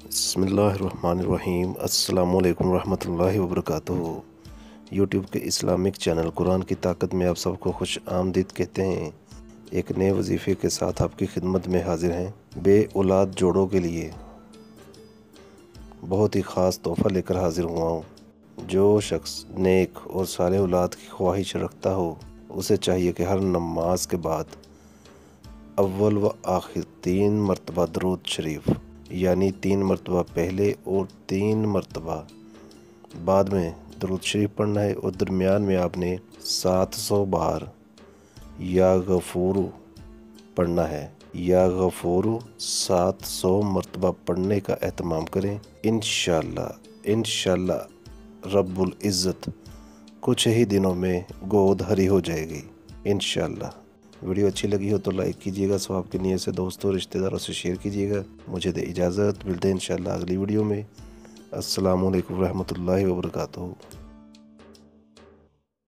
بسم اللہ الرحمن الرحیم۔ السلام علیکم ورحمۃ اللہ وبرکاتہ۔ یوٹیوب کے اسلامک چینل قرآن کی طاقت میں آپ سب کو خوش آمدید کہتے ہیں۔ ایک نئے وظیفے کے ساتھ آپ کی خدمت میں حاضر ہیں۔ بے اولاد جوڑوں کے لیے بہت ہی خاص تحفہ لے کر حاضر ہوا ہوں۔ جو شخص نیک اور صالح اولاد کی خواہش رکھتا ہو، اسے چاہیے کہ ہر نماز کے بعد اول و آخر 3 مرتبہ درود شریف، یعنی 3 مرتبہ پہلے اور 3 مرتبہ بعد میں درود شریف پڑھنا ہے، اور درمیان میں آپ نے 700 بار یا غفورو پڑھنا ہے۔ یا غفورو 700 مرتبہ پڑھنے کا اہتمام کریں۔ انشاءاللہ رب العزت کچھ ہی دنوں میں گود ہری ہو جائے گی انشاءاللہ۔ ویڈیو اچھی لگی ہو تو لائک کیجیے گا، ثواب کی نیت سے دوستوں رشتہ داروں سے شیئر کیجیے گا۔ مجھے دے اجازت، ملتے ہیں انشاءاللہ اگلی ویڈیو میں۔ السلام علیکم ورحمۃ اللہ وبرکاتہ۔